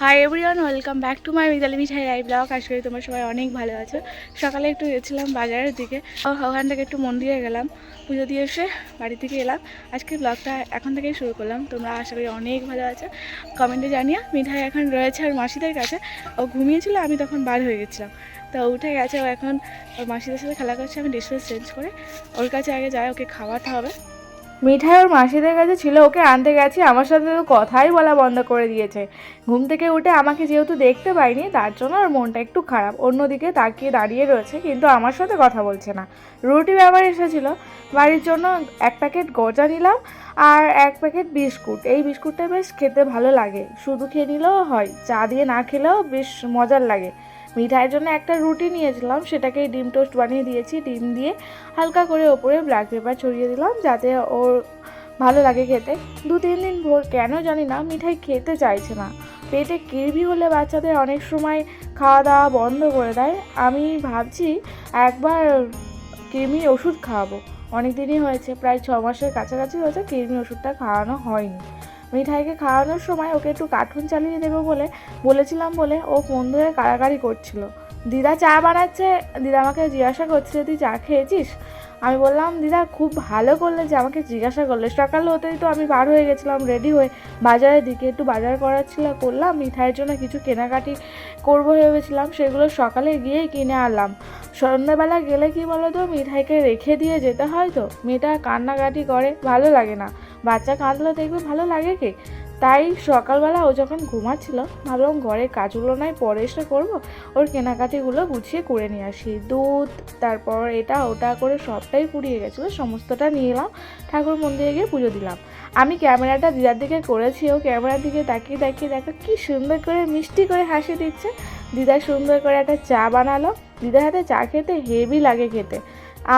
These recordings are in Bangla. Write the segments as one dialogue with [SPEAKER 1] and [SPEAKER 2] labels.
[SPEAKER 1] High everyone, welcome back to my Mitali Mithai live blog. আশা করি তোমরা সবাই অনেক ভালো আছো। সকালে একটু গেছিলাম বাজারের দিকে, ওখান থেকে একটু মন্দিরে গেলাম, পুজো দিয়ে এসে বাড়ি থেকে এলাম। আজকে ব্লগটা এখন থেকেই শুরু করলাম। তোমরা আশা করি অনেক ভালো আছো, কমেন্টে জানিও। মিঠাই এখন রয়েছে ওর মাসিদের কাছে, ও ঘুমিয়েছিল, আমি তখন বার হয়ে গেছিলাম। তো উঠে গেছে, ও এখন ওর মাসিদের সাথে খেলা করছে। আমি ড্রেস চেঞ্জ করে ওর কাছে আগে যাই, ওকে খাওয়াতে হবে। মিঠাই ওর মাসিদের কাছে ছিল, ওকে আনতে গেছি, আমার সাথে তো কথাই বলা বন্ধ করে দিয়েছে। ঘুম থেকে উঠে আমাকে যেহেতু দেখতে পাইনি, তার জন্য ওর মনটা একটু খারাপ, অন্যদিকে তাকিয়ে দাঁড়িয়ে রয়েছে, কিন্তু আমার সাথে কথা বলছে না। রুটি ব্যাপার এসেছিলো বাড়ির জন্য, এক প্যাকেট গজা নিলাম আর এক প্যাকেট বিস্কুট। এই বিস্কুটটা বেশ খেতে ভালো লাগে, শুধু খেয়ে নিলেও হয়, চা দিয়ে না খেলেও বেশ মজার লাগে। মিঠাইয়ের জন্য একটা রুটি নিয়েছিলাম, সেটাকে ডিম টোস্ট বানিয়ে দিয়েছি। ডিম দিয়ে হালকা করে ওপরে ব্ল্যাক পেপার ছড়িয়ে দিলাম, যাতে ওর ভালো লাগে খেতে। 2-3 দিন ভোর কেন জানি না মিঠাই খেতে চাইছে না। পেটে কিরবি হলে বাচ্চাদের অনেক সময় খাওয়া দাওয়া বন্ধ করে দেয়। আমি ভাবছি একবার কৃমির ওষুধ খাওয়াবো। অনেক দিনই হয়েছে, প্রায় 6 মাসের কাছাকাছি হয়েছে কৃমি ওষুধটা খাওয়ানো হয়নি। মিঠাইকে খাওয়ানোর সময় ওকে একটু কার্টুন চালিয়ে দেবো বলেছিলাম বলে ও ফোন ধরে কাড়াকাড়ি করছিল। দিদা চা বানাচ্ছে, দিদা আমাকে জিজ্ঞাসা করছে তুই চা খেয়েছিস। আমি বললাম দিদা খুব ভালো করলে যে আমাকে জিজ্ঞাসা করলে। সকাল হতেই তো আমি বার হয়ে গেছিলাম রেডি হয়ে বাজারের দিকে, একটু বাজার করার ছিল, করলাম। মিঠাইয়ের জন্য কিছু কেনাকাটি করবো ভেবেছিলাম, সেগুলো সকালে গিয়েই কিনে আনলাম। সন্ধ্যাবেলা গেলে কি বলো তো, মিঠাইকে রেখে দিয়ে যেতে হয়, তো মেয়েটা কান্নাকাটি করে, ভালো লাগে না। বাচ্চা কাঁদলে দেখবে ভালো লাগে কি। তাই সকালবেলা ও যখন ঘুমাচ্ছিল, ভাবলাম ঘরের কাজগুলো নয় পরে এসে করবো, ওর কেনাকাটিগুলো গুছিয়ে করে নিয়ে আসি। দুধ, তারপর এটা ওটা করে সবটাই পুড়িয়ে গেছিলো, সমস্তটা নিয়ে এলাম, ঠাকুর মন্দিরে গিয়ে পুজো দিলাম। আমি ক্যামেরাটা দিদার দিকে করেছি, ও ক্যামেরার দিকে তাকিয়ে তাকিয়ে দেখো কি সুন্দর করে মিষ্টি করে হাসি দিচ্ছে। দিদা সুন্দর করে একটা চা বানালো, দিদার হাতে চা খেতে হেভি লাগে খেতে।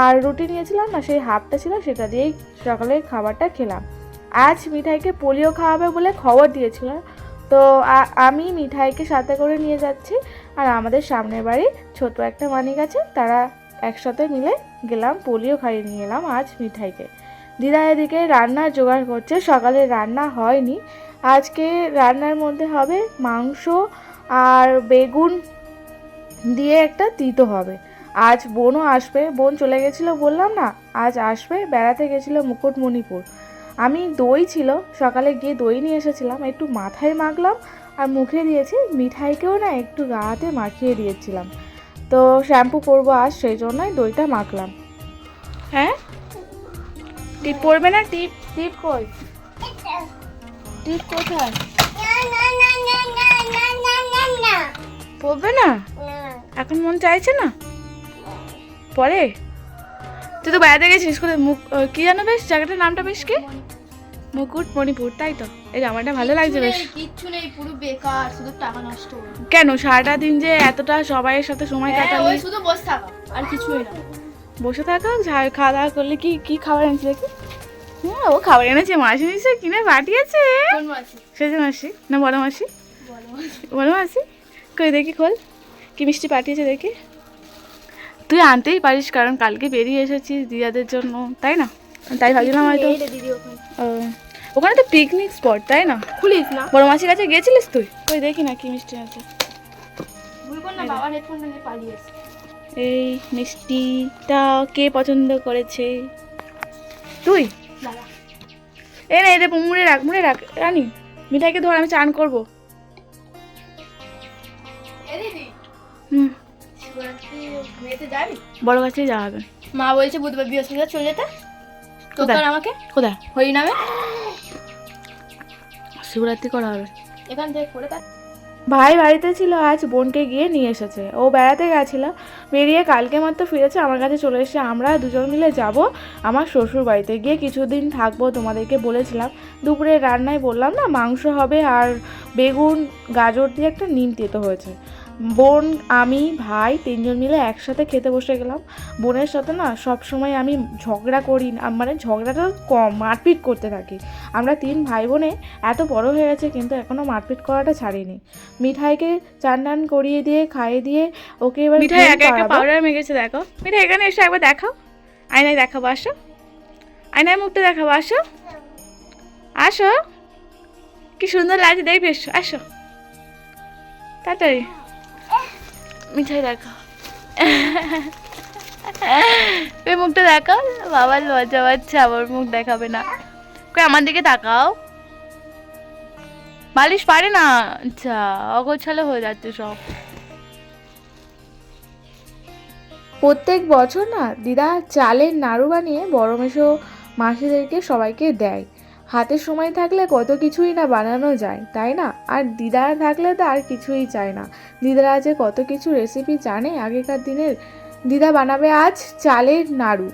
[SPEAKER 1] আর রুটি নিয়েছিলাম না, সেই হাফটা ছিল, সেটা দিয়েই সকালের খাবারটা খেলাম। আজ মিঠাইকে পোলিও খাওয়াবে বলে খবর দিয়েছিল, তো আমি মিঠাইকে সাথে করে নিয়ে যাচ্ছি। আর আমাদের সামনের বাড়ি ছোট একটা মানিক আছে, তারা একসাথে মিলে গেলাম, পোলিও খাইয়ে নিয়ে এলাম আজ মিঠাইকে। দিদা এদিকে রান্নার জোগাড় করছে, সকালে রান্না হয়নি। আজকে রান্নার মধ্যে হবে মাংস আর বেগুন দিয়ে একটা তিতো হবে। আজ বোনও আসবে, বোন চলে গেছিলো বললাম না, আজ আসবে, বেড়াতে গেছিলো মুকুটমণিপুর। আমি দই ছিল, সকালে গিয়ে দই নিয়ে এসেছিলাম, একটু মাথায় মাখলাম আর মুখে দিয়েছি। মিঠাইকেও না একটু গাতে মাখিয়ে দিয়েছিলাম, তো শ্যাম্পু করবো আজ, সেই জন্যই দইটা মাখলাম। হ্যাঁ টিপ পড়বে না? টিপ টিপ কই? টিপ কোথায়? পড়বে না এখন, মন চাইছে না, পরে। তুই তো বেড়াতে গেছিস করে, কি জানো বেশ জায়গাটার নামটা বেশ কি? মুকুটমণিপুর, তাই তো। এই জামাটা ভালো লাগছে বেশ।
[SPEAKER 2] কিচ্ছু নেই, পুরো বেকার, শুধু টাকা নষ্ট।
[SPEAKER 1] কেন সারাটা দিন যে এতটা সবাইয়ের সাথে সময় কাটালি?
[SPEAKER 2] শুধু বসে থাকা আর কিছুই না।
[SPEAKER 1] বসে থাকা, খাওয়া দাওয়া করলে কি কি খাবার এনেছে দেখি? ও খাবার এনেছে, মাসি নিচে কিনে পাঠিয়েছে।
[SPEAKER 2] কোন মাসি?
[SPEAKER 1] সেজে মাসি না বড় মাসি? বড় মাসি কই দেখি, খোল, কি মিষ্টি পাঠিয়েছে দেখি। তুই আনতেই পারিস, কারণ কালকে বেরিয়ে এসেছিস দিদাদের জন্য, তাই না? তাই ভাবছিলাম হয়তো। ওখানে তো পিকনিক স্পট, তাই না?
[SPEAKER 2] খুলিস না।
[SPEAKER 1] বড় মাসির কাছে গেছিলিস তুই? ওই দেখি না কি মিষ্টি আছে।
[SPEAKER 2] বাবার হেডফোনটা নিয়ে পালিয়েছে।
[SPEAKER 1] এই মিষ্টিটা কে পছন্দ করেছে? তুই?
[SPEAKER 2] দাদা
[SPEAKER 1] এ না, এটা মুড়ে রাখ, মুড়ে রাখ রানী। মিঠাইকে ধর, আমি চান করবো। হুম,
[SPEAKER 2] মেয়েতে যাবি?
[SPEAKER 1] বড় কাছেই যাওয়া হবে।
[SPEAKER 2] মা বলছে বুধবার বৃহস্পতিবার চলে যেতে।
[SPEAKER 1] কোথায়?
[SPEAKER 2] আমাকে
[SPEAKER 1] কোথায়?
[SPEAKER 2] হরিনামে
[SPEAKER 1] শিবরাত্রি করা হবে
[SPEAKER 2] এখান থেকে করে দেখ।
[SPEAKER 1] ভাই বাড়িতে ছিল, আজ বোনকে গিয়ে নিয়ে এসেছে। ও বেড়াতে গেছিল, বেরিয়ে কালকে মাত্র ফিরেছে, আমার কাছে চলে এসে আমরা দুজন মিলে যাব আমার শ্বশুর বাড়িতে, গিয়ে কিছুদিন থাকবো। তোমাদেরকে বলেছিলাম দুপুরে রান্নায় বললাম না, মাংস হবে আর বেগুন গাজর দিয়ে একটা নিম তেতো হয়েছে। বোন, আমি, ভাই 3 জন মিলে একসাথে খেতে বসে গেলাম। বোনের সাথে না সব সময় আমি ঝগড়া করি, মানে ঝগড়াটা কম, মারপিট করতে থাকি। আমরা 3 ভাই বোনে এত বড় হয়ে গেছে, কিন্তু এখনও মারপিট করাটা ছাড়িনি। মিঠাইকে চান টান করিয়ে দিয়ে খাইয়ে দিয়ে ওকে এবার মিঠাই একা একা পাউডার মেখেছে, দেখো। মিঠাই এখানে এসে একবার দেখাও, আয়নায় দেখাবো, আসো, আয়নায় মুখটা দেখাবো, আসো আসো, কি সুন্দর লাগছে দেখবে, আসো। তাড়াতাড়ি মিঠাই দেখাও। ওই মুখটা দেখাও, বাবার লজ্জা পাচ্ছে, আবার মুখ দেখাবে না। কই আমার দিকে তাকাও। বালিশ পারে না, আচ্ছা অগোছালো হয়ে যাচ্ছে সব। প্রত্যেক বছর না দিদা চালের নাড়ু বানিয়ে বড় মেসো মাসিদেরকে সবাইকে দেয়। হাতে সময় থাকলে কত কিছুই না বানানো যায়, তাই না? আর দিদার থাকলে তো আর কিছুই চায় না। দিদারা যে কত কিছু রেসিপি জানে আগেকার দিনের। দিদা বানাবে আজ চালের নাড়ু,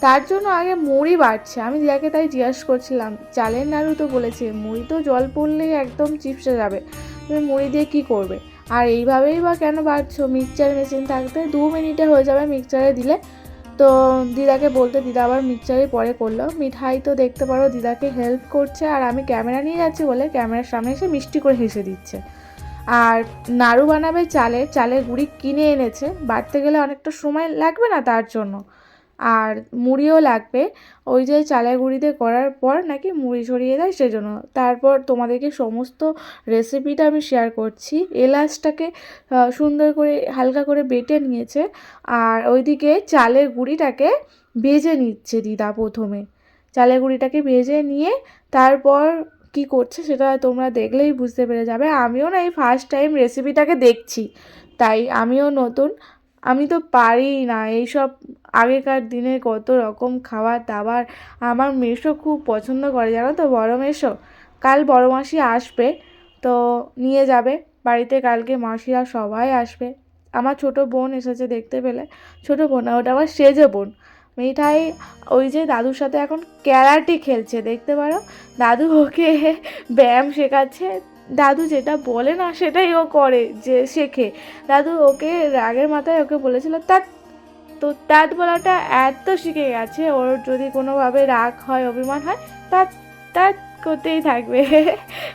[SPEAKER 1] তার জন্য আগে মুড়ি বাটছে। আমি দিদাকে তাই জিজ্ঞাসা করছিলাম, চালের নাড়ু তো বলেছে, মুড়ি তো জল পড়লেই একদম চিপসে যাবে, তুমি মুড়ি দিয়ে কি করবে? আর এইভাবেই বা কেন বাটছো? মিক্সচার মেশিন থাকতে 2 মিনিটে হয়ে যাবে মিক্সচারে দিলে। তো দিদাকে বলতে দিদা আবার মিক্সচারে পরে করলো। মিঠাই তো দেখতে পারো দিদাকে হেল্প করছে, আর আমি ক্যামেরা নিয়ে যাচ্ছি বলে ক্যামেরার সামনে এসে মিষ্টি করে হেসে দিচ্ছে। আর নাড়ু বানাবে চালের গুঁড়ি কিনে এনেছে, বাটতে গেলে অনেকটা সময় লাগবে না তার জন্য। আর মুড়িও লাগবে, ওই যে চালের গুঁড়িতে করার পর নাকি মুড়ি ছড়িয়ে দেয় সেজন্য। তারপর তোমাদেরকে সমস্ত রেসিপিটা আমি শেয়ার করছি। এলাচটাকে সুন্দর করে হালকা করে বেটে নিয়েছে, আর ওইদিকে চালের গুঁড়িটাকে ভেজে নিচ্ছে দিদা। প্রথমে চালের গুঁড়িটাকে ভেজে নিয়ে তারপর কি করছে সেটা তোমরা দেখলেই বুঝতে পেরে যাবে। আমিও না এই ফার্স্ট টাইম রেসিপিটাকে দেখছি, তাই আমিও নতুন, আমি তো পারি না এইসব। আগেকার দিনে কত রকম খাবার দাবার আমার মেসো খুব পছন্দ করে, জানো তো, বড় মেসো। কাল বড় মাসি আসবে, তো নিয়ে যাবে বাড়িতে। কালকে মাসিরা সবাই আসবে। আমার ছোট বোন এসেছে দেখতে পেলে, ছোট বোন না, ওটা আমার সেজে বোন। মিঠাই ওই যে দাদুর সাথে এখন ক্যারাটে খেলছে, দেখতে পারো। দাদু ওকে ব্যায়াম শেখাচ্ছে। দাদু যেটা বলে না সেটাই ও করে, যে শেখে। দাদু ওকে রাগের মাথায় ওকে বলেছিল তাত, তো তাত বলাটা এত শিখে গেছে ওর, যদি কোনোভাবে রাগ হয় অভিমান হয় তাত তাত করতেই থাকবে।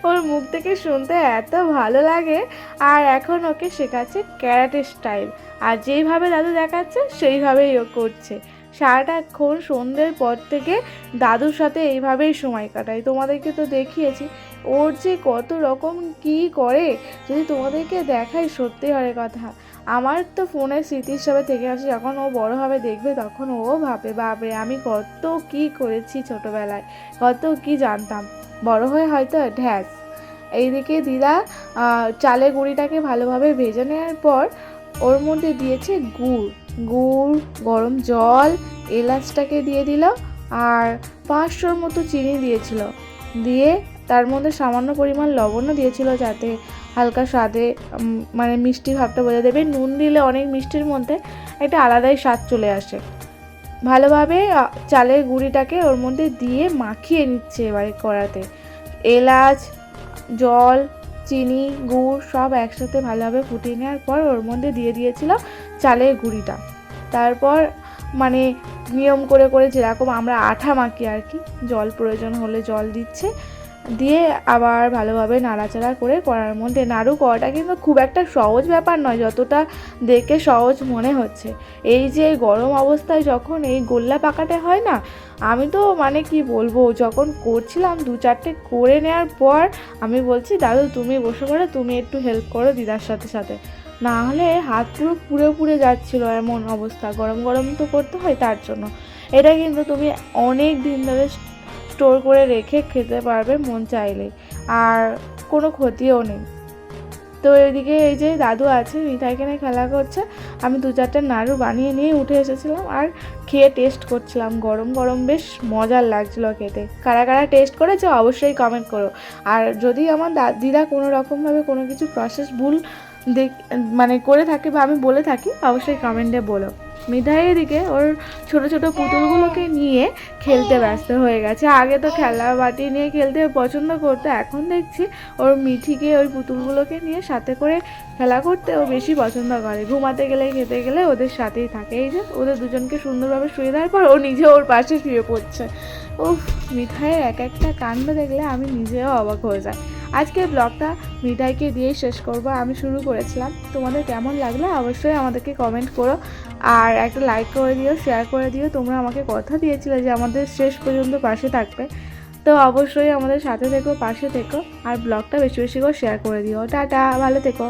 [SPEAKER 1] ওর মুখ থেকে শুনতে এত ভালো লাগে। আর এখন ওকে শেখাচ্ছে ক্যারাটে স্টাইল, আর যেইভাবে দাদু দেখাচ্ছে সেইভাবেই ও করছে। সারাটাক্ষণ সন্ধ্যের পর থেকে দাদুর সাথে এইভাবেই সময় কাটায়। তোমাদেরকে তো দেখিয়েছি ওর যে কত রকম কি করে, যদি তোমাদেরকে দেখাই সত্যি হয় কথা। আমার তো ফোনের স্মৃতি হিসাবে থেকে আসে, যখন ও বড় হবে দেখবে তখন ও ভাবে বাপরে আমি কত কি করেছি ছোটোবেলায়, কত কি জানতাম। বড় হয়ে হয়তো ঢ্যাস। এইদিকে দিদা চালের গুঁড়িটাকে ভালোভাবে ভেজে নেওয়ার পর ওর মধ্যে দিয়েছে গুড়, গরম জল, এলাচটাকে দিয়ে দিল, আর 500 মতো চিনি দিয়েছিল। দিয়ে তার মধ্যে সামান্য পরিমাণ লবণও দিয়েছিল, যাতে হালকা স্বাদে মানে মিষ্টি ভাবটা বোঝা দেবে। নুন দিলে অনেক মিষ্টির মধ্যে একটা আলাদাই স্বাদ চলে আসে। ভালোভাবে চালের গুঁড়িটাকে ওর মধ্যে দিয়ে মাখিয়ে নিচ্ছে এবারে কড়াতে। এলাচ, জল, চিনি, গুড় সব একসাথে ভালোভাবে ফুটিয়ে নেওয়ার পর ওর মধ্যে দিয়ে দিয়েছিল চালের গুঁড়িটা। তারপর মানে নিয়ম করে করে যেরকম আমরা আঠা মাখি আর কি, জল প্রয়োজন হলে জল দিচ্ছে, দিয়ে আবার ভালোভাবে নাড়াচাড়া করে কড়ার মধ্যে। নাড়ু করাটা কিন্তু খুব একটা সহজ ব্যাপার নয় যতটা দেখে সহজ মনে হচ্ছে। এই যে গরম অবস্থায় যখন এই গোল্লা পাকাটা হয় না, আমি তো মানে কি বলবো, যখন করছিলাম 2-4টে করে নেওয়ার পর আমি বলছি দাদু তুমি বসে পড়ো, তুমি একটু হেল্প করো দিদার সাথে সাথে, না হলে হাত পুরো পুড়ে পুড়ে যাচ্ছিলো, এমন অবস্থা। গরম গরম তো করতে হয় তার জন্য। এটা কিন্তু তুমি অনেক দিন ধরে স্টোর করে রেখে খেতে পারবে মন চাইলে, আর কোনো ক্ষতিও নেই। তো এদিকে এই যে দাদু আছে মিঠাইকে নিয়ে খেলা করছে, আমি 2-4টে নাড়ু বানিয়ে নিয়ে উঠে এসেছিলাম আর খেয়ে টেস্ট করছিলাম। গরম গরম বেশ মজার লাগছিলো খেতে। কারা কারা টেস্ট করেছে অবশ্যই কমেন্ট করো। আর যদি আমার দিদা কোনো রকমভাবে কোনো কিছু প্রসেস ভুল মানে করে থাকে বা আমি বলে থাকি অবশ্যই কমেন্টে বলো। মিঠাই এদিকে ওর ছোট ছোট পুতুলগুলোকে নিয়ে খেলতে ব্যস্ত হয়ে গেছে। আগে তো খেলা বাটি নিয়ে খেলতে পছন্দ করতো, এখন দেখছি ওর মিঠিকে ওই পুতুলগুলোকে নিয়ে সাথে করে খেলা করতে ও বেশি পছন্দ করে। ঘুমাতে গেলে খেতে গেলে ওদের সাথেই থাকে। এই যে ওদের দুজনকে সুন্দরভাবে শুয়ে দেওয়ার পর ও নিজে ওর পাশে শুয়ে পড়ছে। উফ, মিঠাইয়ের এক একটা কাণ্ড দেখলে আমি নিজেও অবাক হয়ে যাই। আজকের ব্লগটা মিঠাইকে দিয়েই শেষ করব। আমি শুরু করেছিলাম, তোমাদের কেমন লাগলো অবশ্যই আমাদেরকে কমেন্ট করো, আর একটা লাইক করে দিও, শেয়ার করে দিও। তোমরা আমাকে কথা দিয়েছিলে যে আমাদের শেষ পর্যন্ত পাশে থাকবে, তো অবশ্যই আমাদের সাথে থেকো, পাশে থেকো, আর ব্লগটা বেশি বেশি করে শেয়ার করে দিও। টাটা, ভালো থেকো।